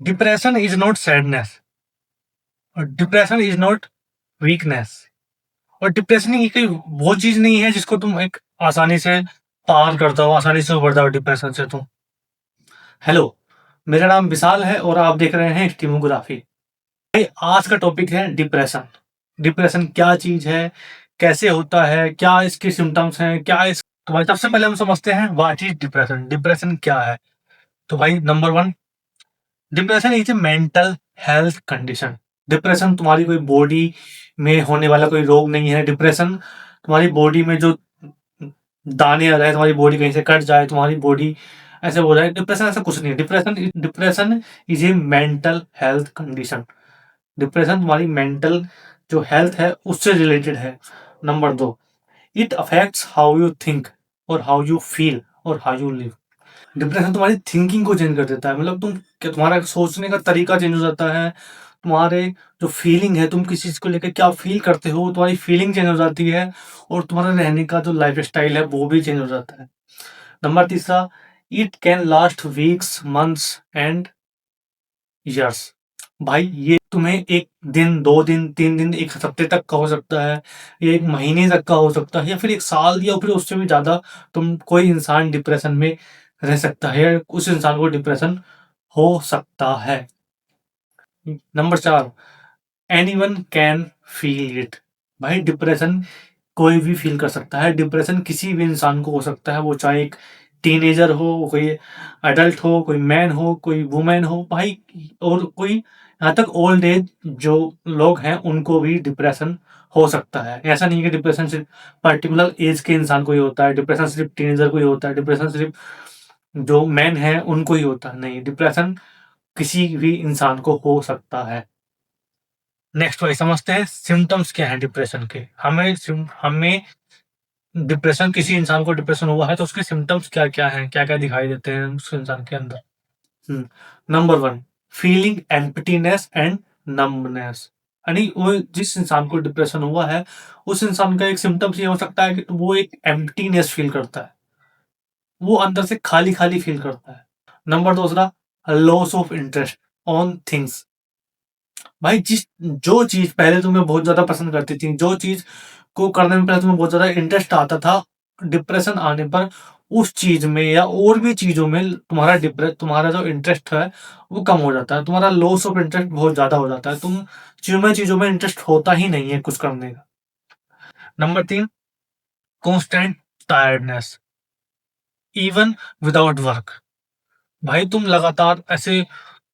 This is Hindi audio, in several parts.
डिप्रेशन इज नॉट सैडनेस और डिप्रेशन इज नॉट वीकनेस और डिप्रेशन ही कोई वो चीज नहीं है जिसको तुम एक आसानी से पार करता हो, आसानी से उभरता हो डिप्रेशन से तुम। हेलो, मेरा नाम विशाल है और आप देख रहे हैं स्टीमोग्राफी। भाई, आज का टॉपिक है डिप्रेशन। डिप्रेशन क्या चीज है, कैसे होता है, क्या इसके सिम्टम्स हैं, क्या इस तो भाई सबसे पहले हम समझते हैं व्हाट इज डिप्रेशन। डिप्रेशन क्या है? तो भाई number one, depression is a mental health condition. Depression तुम्हारी कोई बॉडी में होने वाला कोई रोग नहीं है। डिप्रेशन तुम्हारी बॉडी में जो दाने आ जाए, तुम्हारी बॉडी कहीं से कट जाए, तुम्हारी बॉडी ऐसे हो जाए, डिप्रेशन ऐसा कुछ नहीं है। Depression is a mental health condition. Depression तुम्हारी मेंटल जो हेल्थ है उससे रिलेटेड है। नंबर दो, it affects how you think और हाउ यू फील और हाउ यू लिव। डिप्रेशन तुम्हारी थिंकिंग को चेंज कर देता है। मतलब तुम्हारा सोचने का तरीका चेंज हो जाता है। तुम्हारे जो फीलिंग है, तुम किसी चीज को लेकर क्या फील करते हो, तुम्हारी फीलिंग चेंज हो जाती है। और तुम्हारा रहने का जो लाइफ स्टाइल है वो भी चेंज हो जाता है। नंबर तीसरा, it can last weeks, months and years. भाई ये तुम्हें एक दिन, दो दिन, तीन दिन, एक हफ्ते तक का हो सकता है, या एक महीने तक का हो सकता है, या फिर एक साल, या फिर उससे भी ज्यादा तुम कोई इंसान डिप्रेशन में रह सकता है, या उस इंसान को डिप्रेशन हो सकता है। नंबर चार, एनीवन कैन फील इट। भाई डिप्रेशन कोई भी फील कर सकता है। डिप्रेशन किसी भी इंसान को हो सकता है, वो चाहे एक टीनेजर हो, कोई अडल्ट हो, कोई मैन हो, कोई वुमेन हो भाई, और कोई यहाँ तक ओल्ड एज जो लोग हैं उनको भी डिप्रेशन हो सकता है। ऐसा नहीं है कि डिप्रेशन सिर्फ पर्टिकुलर एज के इंसान को ही होता है, डिप्रेशन सिर्फ टीनेजर को ही होता है, डिप्रेशन सिर्फ जो मैन है उनको ही होता है। नहीं, डिप्रेशन किसी भी इंसान को हो सकता है। नेक्स्ट भाई समझते हैं सिम्टम्स क्या हैं डिप्रेशन के। हमें डिप्रेशन, किसी इंसान को डिप्रेशन हुआ है तो उसके सिम्टम्स क्या क्या हैं, क्या क्या दिखाई देते हैं उस इंसान के अंदर। Number one, feeling emptiness and numbness. यानी वो जिस इंसान को डिप्रेशन हुआ है उस इंसान का एक सिम्टम्स ये हो सकता है कि वो एक एम्प्टीनेस फील करता है, वो अंदर से खाली खाली फील करता है। नंबर दूसरा, loss of interest on things. भाई जो चीज पहले तुम्हें बहुत ज्यादा पसंद करती थी, जो चीज को करने में पहले तुम्हें बहुत ज्यादा इंटरेस्ट आता था, डिप्रेशन आने पर उस चीज में या और भी चीजों में तुम्हारा जो इंटरेस्ट है वो कम हो जाता है। तुम्हारा लॉस ऑफ इंटरेस्ट बहुत ज्यादा हो जाता है। तुम चीजों में इंटरेस्ट होता ही नहीं है कुछ करने का। नंबर तीन, constant tiredness even without work. भाई तुम लगातार ऐसे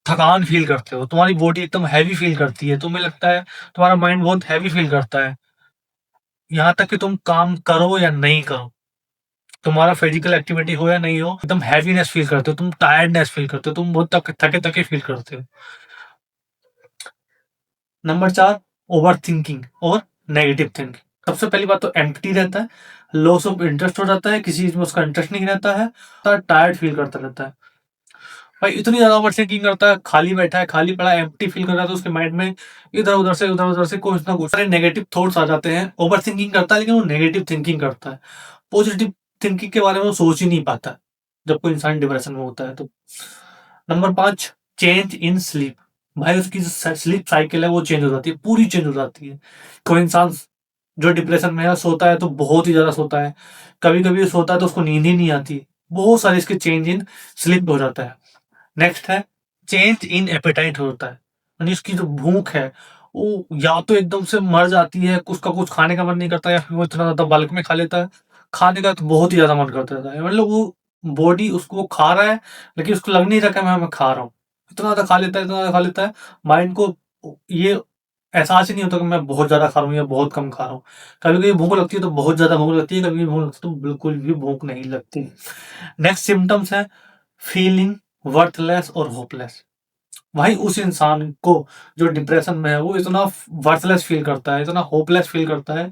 थकान फील करते हो, तुम्हारी बॉडी एकदम हैवी फील करती है, तुम्हें लगता है तुम्हारा माइंड बहुत हैवी फील करता है। यहाँ तक कि तुम काम करो या नहीं करो, तुम्हारा फिजिकल एक्टिविटी हो या नहीं हो, एकदम हैवीनेस फील करते हो, तुम टायर्डनेस फील करते हो, तुम बहुत थके थके फील करते हो। नंबर चार, ओवर थिंकिंग और नेगेटिव थिंकिंग। सबसे पहली बात तो एम्प्टी रहता है, लॉस ऑफ इंटरेस्ट हो जाता है, किसी चीज में उसका इंटरेस्ट नहीं रहता है, टायर्ड फील करता रहता है। भाई इतनी ज्यादा ओवर थिंकिंग करता है, खाली बैठा है, खाली पड़ा है, एम्प्टी फील कर रहा है, तो उसके माइंड में इधर उधर से कुछ ना कुछ सारे नेगेटिव थॉट्स आ जाते हैं। ओवर थिंकिंग करता है लेकिन वो नेगेटिव थिंकिंग करता है, पॉजिटिव थिंकिंग के बारे में वो सोच ही नहीं पाता जब कोई इंसान डिप्रेशन में होता है तो। नंबर पांच, चेंज इन स्लीप। भाई उसकी जो स्लीप साइकिल है वो चेंज हो जाती है, पूरी चेंज हो जाती है। कोई इंसान जो डिप्रेशन में है सोता है तो बहुत ही ज्यादा सोता है, कभी कभी सोता है तो उसको नींद ही नहीं आती। बहुत सारे इसके चेंज इन स्लीप हो जाता है। नेक्स्ट है, चेंज इन एपेटाइट होता है, यानी उसकी जो भूख है वो या तो एकदम से मर जाती है, उसका कुछ खाने का मन नहीं करता, या फिर वो इतना ज्यादा बल्क में खा लेता है, खाने का तो बहुत ही ज्यादा मन करता रहता है। मतलब वो बॉडी उसको खा रहा है लेकिन उसको लग नहीं रहा कि मैं खा रहा हूँ। इतना ज्यादा खा लेता है, इतना ज्यादा खा लेता है, माइंड को ये एहसास ही नहीं होता कि मैं बहुत ज्यादा खा रहा हूँ या बहुत कम खा रहा हूँ। कभी कभी भूख लगती है तो बहुत ज्यादा भूख लगती है, कभी कभी भूख लगती है तो बिल्कुल भी भूख नहीं लगती। नेक्स्ट सिम्टम्स है फीलिंग वर्थलेस और होपलेस। भाई उस इंसान को जो डिप्रेशन में है वो इतना वर्थलेस फील करता है, इतना होपलेस फील करता है,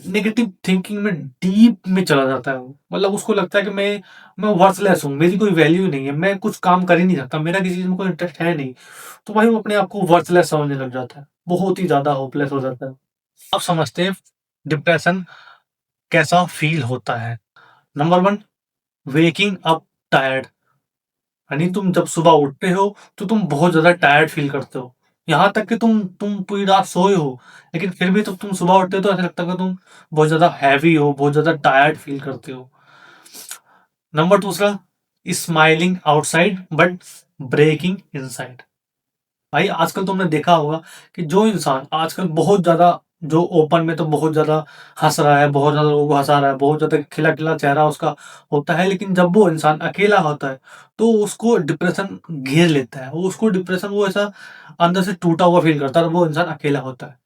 नेगेटिव थिंकिंग में डीप में चला जाता है वो। मतलब उसको लगता है कि मैं वर्थलेस हूँ, मेरी कोई वैल्यू नहीं है, मैं कुछ काम कर ही नहीं सकता, मेरा किसी चीज में कोई इंटरेस्ट है नहीं। तो भाई वो अपने आप को वर्थलेस समझने लग जाता है, बहुत ही ज्यादा होपलेस हो जाता है। आप समझते हैं डिप्रेशन कैसा फील होता है। Number one, waking up tired. यानी तुम जब सुबह उठते हो, तो तुम बहुत ज़्यादा टायर्ड फ़ील करते हो। यहाँ तक कि तुम पूरी रात सोए हो, लेकिन फिर भी जब तुम सुबह उठते हो तो ऐसा लगता है कि तुम बहुत ज़्यादा हैवी हो, बहुत ज़्यादा टायर्ड फ़ील करते हो। नंबर दूसरा, smiling outside but breaking inside. भाई आजकल तुमने देखा होगा कि जो इंसान आजकल बहुत ज़्यादा, जो ओपन में तो बहुत ज़्यादा हँस रहा है, बहुत ज़्यादा लोगों को हँसा रहा है, बहुत ज़्यादा खिला-खिला चेहरा उसका होता है, लेकिन जब वो इंसान अकेला होता है, तो उसको डिप्रेशन घेर लेता है। वो उसको डिप्रेशन, वो ऐसा अंदर से टूटा हुआ फ़ील करता है और वो इंसान अकेला होता है।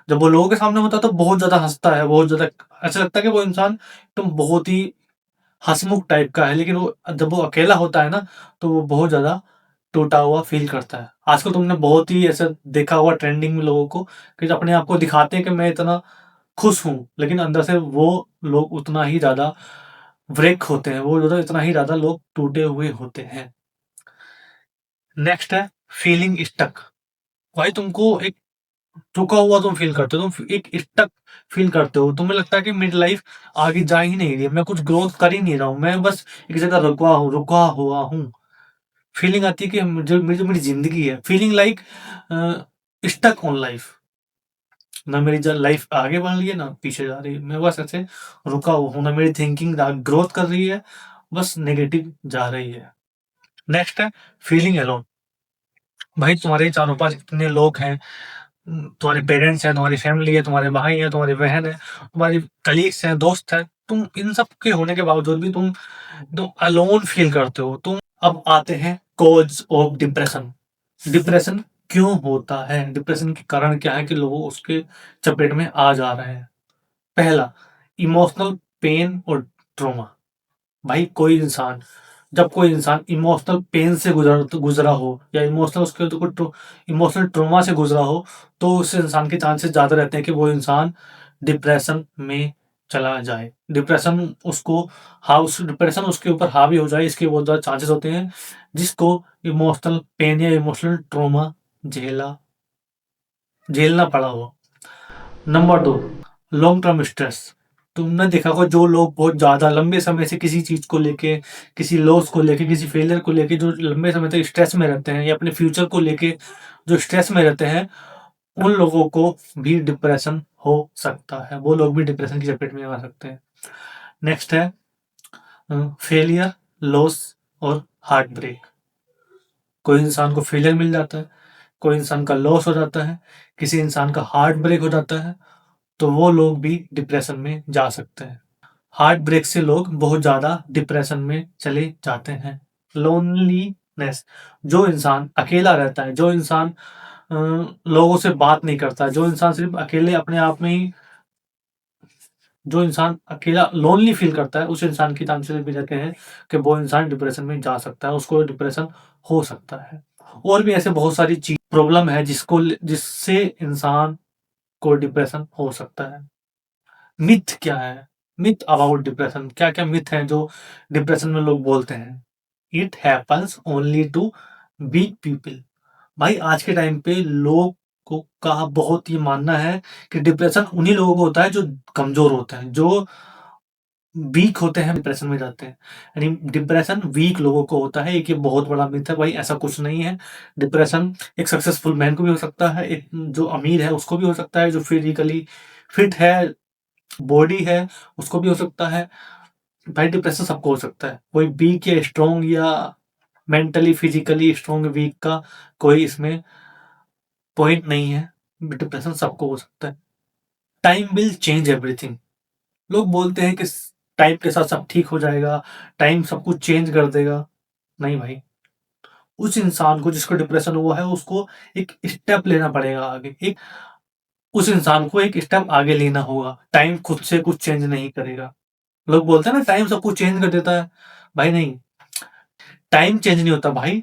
जब वो लोगों के सामने होता है तो बहुत ज़्यादा हँसता है, बहुत ज़्यादा ऐसा लगता है कि वो इंसान एकदम बहुत ही हँसमुख टाइप का है, लेकिन वो जब वो अकेला होता है ना, तो वो बहुत ज़्यादा टूटा हुआ फ़ील करता है। आजकल तुमने बहुत ही ऐसा देखा होगा ट्रेंडिंग में लोगों को कि जो अपने आप को दिखाते हैं कि मैं इतना खुश हूँ, लेकिन अंदर से वो लोग उतना ही ज़्यादा ब्रेक होते हैं, वो ज़्यादा इतना ही ज़्यादा लोग टूटे हुए होते हैं। नेक्स्ट है फीलिंग स्टक। भाई तुमको एक रुका हुआ तुम फ़ील करते हो, तुम एक स्टक फ़ील करते हो। तुम्हें लगता है कि मेरी लाइफ़ आगे जा ही नहीं रही है, मैं कुछ ग्रोथ कर ही नहीं रहा हूँ, मैं बस एक जगह रुका हुआ हूँ। फीलिंग आती है कि मुझे मेरी जो मेरी ज़िंदगी है, feeling like stuck on life. ना मेरी ज लाइफ़ आगे बढ़ रही है, ना पीछे जा रही है। मैं बस ऐसे रुका हुआ हूँ, ना मेरी थिंकिंग ग्रोथ कर रही है, बस नेगेटिव जा रही है। नेक्स्ट है फीलिंग अलोन। भाई तुम्हारे चारों पास इतने लोग हैं, तुम्हारे पेरेंट्स हैं, तुम्हारी फैमिली है, तुम्हारे भाई हैं, तुम्हारी बहन है, तुम्हारी कलीग्स हैं, दोस्त हैं। तुम इन सब के होने के बावजूद भी तुम अलोन फील करते हो। तुम अब आते हैं कॉज ऑफ डिप्रेशन। डिप्रेशन क्यों होता है? डिप्रेशन के कारण क्या है कि लोग उसके चपेट में आ जा रहे हैं। पहला, इमोशनल पेन और ट्रॉमा। भाई जब कोई इंसान इमोशनल पेन से गुजरा हो या इमोशनल उसके तो कुछ इमोशनल ट्रॉमा से गुजरा हो, तो उस इंसान के चांसेस ज़्यादा रहते हैं कि वो इंसान डिप्रेशन में चला जाए। डिप्रेशन उसके ऊपर हावी हो जाए, इसके बहुत ज़्यादा चांसेस होते हैं, जिसको इमोशनल पेन या इमोशनल ट्रॉमा झेला झेलना पड़ा हो। Number 2, long term stress. तुमने देखा होगा जो लोग बहुत ज़्यादा लंबे समय से किसी चीज़ को लेके, किसी लॉस को लेके, किसी फेलियर को लेके जो लंबे समय तक स्ट्रेस में रहते हैं या अपने फ्यूचर को लेके जो स्ट्रेस में रहते हैं, उन लोगों को भी डिप्रेशन हो सकता है। वो लोग भी डिप्रेशन की चपेट में आ सकते हैं। नेक्स्ट है फेलियर, लॉस और हार्ट ब्रेक। कोई इंसान को फेलियर मिल जाता है, कोई इंसान का लॉस हो जाता है, किसी इंसान का हार्ट ब्रेक हो जाता है, तो वो लोग भी डिप्रेशन में जा सकते हैं। हार्ट ब्रेक से लोग बहुत ज़्यादा डिप्रेशन में चले जाते हैं। लोनलीनेस, जो इंसान अकेला रहता है, जो इंसान लोगों से बात नहीं करता, जो इंसान सिर्फ़ अकेले अपने आप में ही, जो इंसान अकेला लोनली फ़ील करता है, उस इंसान की चांसेस भी रहते हैं कि वो इंसान डिप्रेशन में जा सकता है, उसको डिप्रेशन हो सकता है। और भी ऐसे बहुत सारी प्रॉब्लम है जिससे इंसान को डिप्रेशन हो सकता है। मिथ क्या है? मिथ अबाउट डिप्रेशन, क्या-क्या मिथ हैं जो डिप्रेशन में लोग बोलते हैं? It happens only to weak people. भाई आज के टाइम पे लोग को का बहुत ये मानना है कि डिप्रेशन उन्हीं लोगों को होता है जो कमज़ोर होते हैं, जो वीक होते हैं डिप्रेशन में जाते हैं। यानी डिप्रेशन वीक लोगों को होता है, एक ये बहुत बड़ा मिथ है भाई, ऐसा कुछ नहीं है। डिप्रेशन एक सक्सेसफुल मैन को भी हो सकता है, एक जो अमीर है उसको भी हो सकता है, जो फिज़िकली फिट है, बॉडी है, उसको भी हो सकता है। भाई डिप्रेशन सबको हो सकता है। कोई वीक या स्ट्रॉन्ग या मेंटली, फिज़िकली स्ट्रॉन्ग वीक का कोई इसमें पॉइंट नहीं है। डिप्रेशन सबको हो सकता है। Time will change everything. लोग बोलते हैं कि टाइम के साथ सब ठीक हो जाएगा, टाइम सब कुछ चेंज कर देगा। नहीं भाई, उस इंसान को जिसको डिप्रेशन हुआ है उसको एक स्टेप लेना पड़ेगा आगे। उस इंसान को एक स्टेप आगे लेना होगा। टाइम खुद से कुछ चेंज नहीं करेगा। लोग बोलते हैं ना टाइम सब कुछ चेंज कर देता है। भाई नहीं, टाइम चेंज नहीं होता भाई,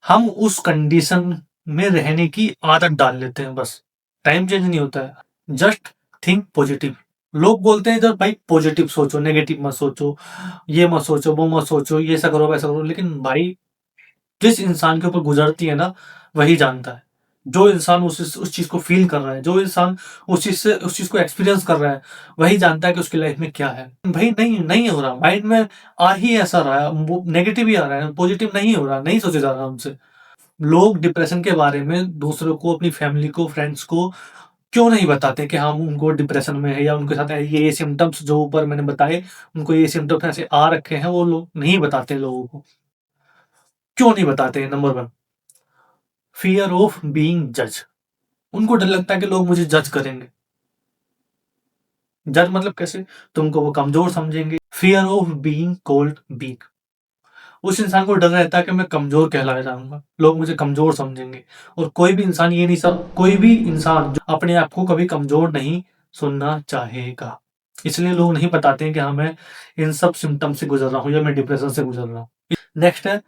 हम उस कंडीशन में रहने की आदत डाल लेते हैं बस। टाइम चेंज नहीं होता है। Just think positive. लोग बोलते हैं इधर भाई पॉजिटिव सोचो, नेगेटिव मत सोचो, ये मत सोचो, वो मत सोचो, ये ऐसा करो, वैसा करो। लेकिन भाई जिस इंसान के ऊपर गुजरती है ना, वही जानता है। जो इंसान उस चीज़ को फ़ील कर रहा है, जो इंसान उस चीज़ को एक्सपीरियंस कर रहा है, वही जानता है कि उसकी लाइफ़ में क्या है। भई नहीं, नहीं हो रहा, माइंड में आ ही ऐसा रहा है, वो नेगेटिव ही आ रहा है, पॉज़िटिव नहीं हो रहा, नहीं सोचा जा रहा हमसे। लोग डिप्रेशन के बारे में दूसरों को, अपनी फैमिली को, फ्रेंड्स को क्यों नहीं बताते कि हाँ, उनको डिप्रेशन में है या उनके साथ ये सिम्पटम्स जो ऊपर मैंने बताए, उनको ये सिम्पटम्स ऐसे आ रखे हैं, वो लोग नहीं बताते लोगों को। क्यों नहीं बताते? नंबर 1, फ़ियर ऑफ बीइंग जज। उनको डर लगता है कि लोग मुझे जज करेंगे। जज मतलब कैसे? तुमको वो कमज़ोर समझेंगे। Fear of being called weak. उस इंसान को डर रहता है कि मैं कमज़ोर कहलाया जाऊँगा, लोग मुझे कमज़ोर समझेंगे। और कोई भी इंसान जो अपने आप को कभी कमज़ोर नहीं सुनना चाहेगा। इसलिए लोग नहीं बताते हैं कि हाँ, मैं इन सब सिम्पटम से गुज़र रहा हूँ या मैं डिप्रेशन से गुज़र रहा हूँ। नेक्स्ट है,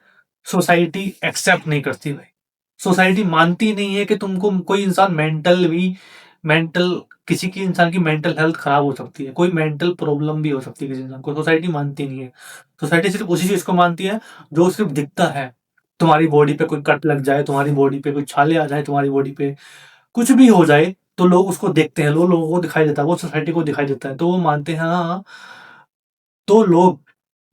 सोसाइटी एक्सेप्ट नहीं करती भाई। सोसाइटी मानती नहीं है कि तुमको कोई इंसान मेंटल किसी की इंसान की मेंटल हेल्थ खराब हो सकती है, कोई मेंटल प्रॉब्लम भी हो सकती है किसी इंसान को, सोसाइटी मानती नहीं है। सोसाइटी सिर्फ़ उसी चीज़ को मानती है जो सिर्फ़ दिखता है। तुम्हारी बॉडी पे कोई कट लग जाए, तुम्हारी बॉडी पे कोई छाले आ जाए, तुम्हारी बॉडी पे कुछ भी हो जाए, तो लोग उसको देखते हैं, लोगों को दिखाई देता है, वो सोसाइटी को दिखाई देता है, तो वो मानते हैं हाँ, तो लोग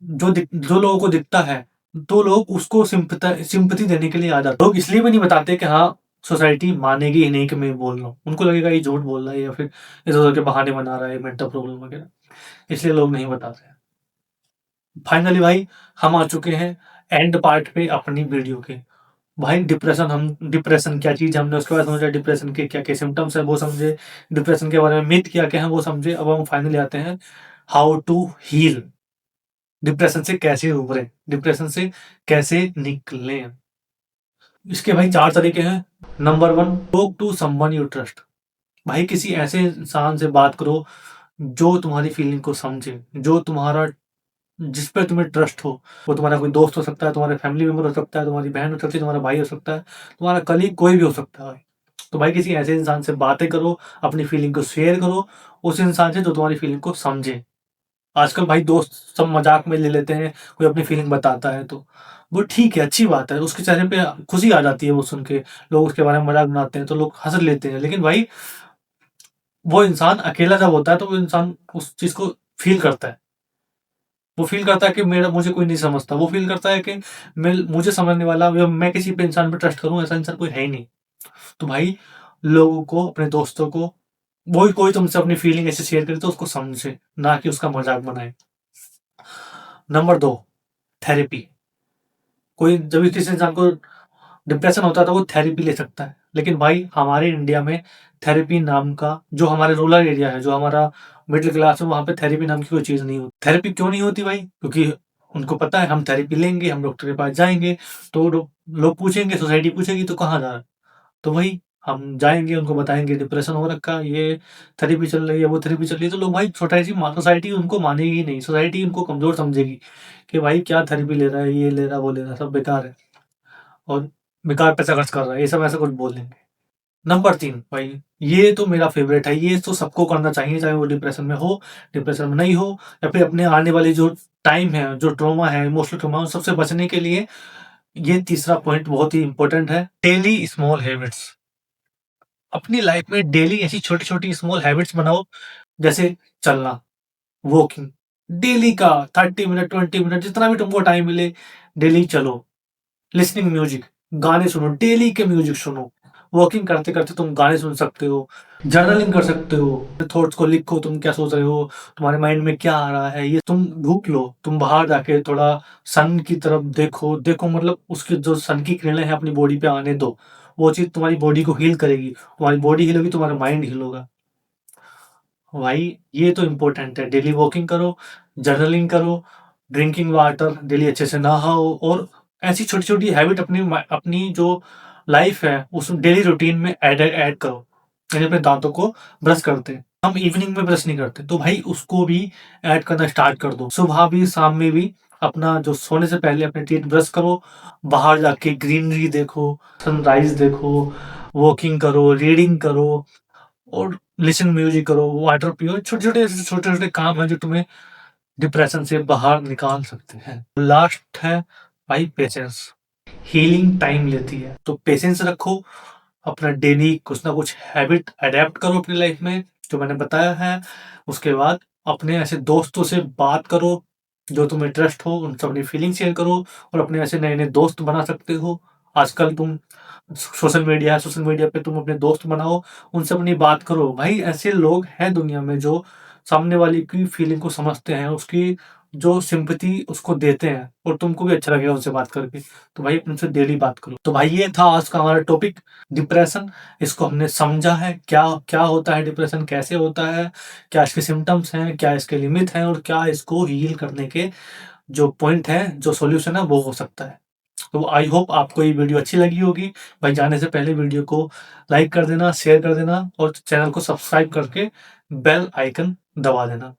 जो लोगों को दिखता है, तो लोग उसको सिम्पैथी देने के लिए आ जाते हैं। लोग इसलिए भी नहीं बताते कि हाँ, सोसाइटी मानेगी ही नहीं कि मैं बोल रहा हूँ। उनको लगेगा ये झूठ बोल रहा है या फिर इधर-उधर के बहाने बना रहा है, मेंटल प्रॉब्लम वगैरह, इसलिए लोग नहीं बताते हैं। फाइनली भाई हम आ चुके हैं एंड पार्ट पे अपनी वीडियो के। भाई डिप्रेशन क्या चीज़ है हमने उसके बाद समझा, डिप्रेशन के क्या-क्या सिम्पटम्स हैं वो समझे, डिप्रेशन के बारे में मिथ क्या-क्या है वो समझे। अब हम फाइनली आते हैं हाउ टू हील। डिप्रेशन से कैसे उभरें? डिप्रेशन से कैसे निकलें? इसके भाई 4 तरीके हैं। Number 1, talk to someone you trust. भाई किसी ऐसे इंसान से बात करो जो तुम्हारी फीलिंग को समझे, जो तुम्हारा जिस पे तुम्हें ट्रस्ट हो। वो तुम्हारा कोई दोस्त हो सकता है, तुम्हारे फैमिली मेंबर हो सकता है, तुम्हारी बहन हो सकती है, तुम्हारा भाई हो सकता है, तुम्हारा कलीग कोई भी हो सकता है। तो भाई किसी ऐसे इंसान से बातें करो, अपनी फीलिंग को शेयर करो, उस इंसान से जो तुम्हारी फीलिंग को समझे। आजकल भाई दोस्त सब मज़ाक में ले लेते हैं, कोई अपनी फीलिंग बताता है तो, वो ठीक है, अच्छी बात है, उसके चेहरे पे खुशी आ जाती है वो सुन के, लोग उसके बारे में मज़ाक बनाते हैं, तो लोग हँस लेते हैं। लेकिन भाई वो इंसान अकेला जब होता है तो वो इंसान उस चीज़ को फ़ील करता है। वो फ़ील करता है कि मेरा मुझे कोई नहीं समझता, वो फ़ील करता है कि मुझे समझने वाला या मैं किसी पे इंसान पे ट्रस्ट करूँ ऐसा इंसान कोई है ही नहीं। तो भाई लोगों को, अपने दोस्तों को, वही कोई तुमसे अपनी फीलिंग ऐसे शेयर करे तो उसको समझे, ना कि उसका मज़ाक बनाए। Number 2, therapy. कोई जब भी किसी इंसान को डिप्रेशन होता है तो वो थेरेपी ले सकता है। लेकिन भाई हमारे इंडिया में थेरेपी नाम का, जो हमारे रूरल एरिया है, जो हमारा मिडल क्लास है, वहाँ पे थेरेपी नाम की कोई चीज़ नहीं होती। थेरेपी क्यों नहीं होती भाई? क्योंकि उनको पता है हम थेरेपी लेंगे, हम डॉक्टर के पास जाएँगे, तो लोग पूछेंगे, सोसाइटी पूछेगी तो कहाँ जा रहा है? तो वही हम जाएँगे, उनको बताएँगे डिप्रेशन हो रखा है, ये थेरेपी चल रही है, वो थेरेपी चल रही है, तो लोग भाई सोसाइटी उनको मानेगी ही नहीं, सोसाइटी उनको कमज़ोर समझेगी कि भाई क्या थेरेपी ले रहा है, ये ले रहा है, वो ले रहा है, सब बेकार है और बेकार पैसा खर्च कर रहा है, ये सब ऐसा कुछ बोल देंगे। नंबर 3 भाई, ये तो मेरा फ़ेवरेट है, ये तो सबको करना चाहिए, चाहे वो डिप्रेशन में हो, डिप्रेशन में नहीं हो या फिर अपने आने वाली जो टाइम है, जो ट्रॉमा है, इमोशनल ट्रॉमा, उन सबसे बचने के लिए ये तीसरा पॉइंट बहुत ही इम्पोर्टेंट है, डेली स्मॉल हैबिट्स। अपनी लाइफ में डेली ऐसी छोटी-छोटी स्मॉल हैबिट्स बनाओ, जैसे चलना, वॉकिंग, डेली का 30 मिनट, 20 मिनट जितना भी तुमको टाइम मिले, डेली चलो। लिसनिंग म्यूजिक, गाने सुनो, डेली के म्यूजिक सुनो। वॉकिंग करते-करते तुम गाने सुन सकते हो, जर्नलिंग कर सकते हो, थॉट्स को लिखो, तुम क्या सोच रहे हो, तुम्हारे माइंड में क्या आ रहा है, ये तुम भूख लो, तुम बाहर जाके थोड़ा सन की तरफ देखो, मतलब उसकी जो सन की किरणें हैं अपनी बॉडी पे आने दो। वो चीज़ तुम्हारी बॉडी को हील करेगी, तुम्हारी बॉडी हील होगी, तुम्हारा माइंड हील होगा। भाई ये तो इम्पोर्टेंट है, डेली वॉकिंग करो, जर्नलिंग करो, ड्रिंकिंग वाटर डेली अच्छे से नहाओ और ऐसी छोटी-छोटी हैबिट अपनी जो लाइफ है उस डेली रूटीन में ऐड करो। जैसे अपने दाँतों को ब्रश करते हैं, हम इवनिंग में ब्रश नहीं करते, तो भाई उसको भी ऐड करना स्टार्ट कर दो। सुबह भी, शाम में भी अपना जो सोने से पहले अपने टीथ ब्रश करो, बाहर जाके ग्रीनरी देखो, सनराइज़ देखो, वॉकिंग करो, रीडिंग करो और लिसन म्यूजिक करो, वाटर पियो। छोटे-छोटे काम हैं जो तुम्हें डिप्रेशन से बाहर निकाल सकते हैं। लास्ट है भाई पेशेंस। हीलिंग टाइम लेती है, तो पेशेंस रखो, अपना डेली कुछ ना कुछ हैबिट अडैप्ट करो अपनी लाइफ में, जो मैंने बताया है। उसके बाद अपने ऐसे दोस्तों से बात करो, जो तुम्हें ट्रस्ट हो, उनसे अपनी फीलिंग शेयर करो और अपने ऐसे नए-नए दोस्त बना सकते हो। आजकल तुम सोशल मीडिया पे तुम अपने दोस्त बनाओ, उनसे अपनी बात करो। भाई ऐसे लोग हैं दुनिया में जो सामने वाले की फीलिंग को समझते हैं, उसकी जो सिम्पैथी उसको देते हैं और तुमको भी अच्छा लगेगा उनसे बात करके। तो भाई उनसे डेली बात करो। तो भाई ये था आज का हमारा टॉपिक डिप्रेशन। इसको हमने समझा है क्या क्या होता है डिप्रेशन, कैसे होता है, क्या इसके सिम्पटम्स हैं, क्या इसके लिमिट हैं और क्या इसको हील करने के जो पॉइंट हैं, जो सॉल्यूशन है वो हो सकता है। तो आई होप आपको ये वीडियो अच्छी लगी होगी। भाई जाने से पहले वीडियो को लाइक कर देना, शेयर कर देना और चैनल को सब्सक्राइब करके बेल आइकन दबा देना।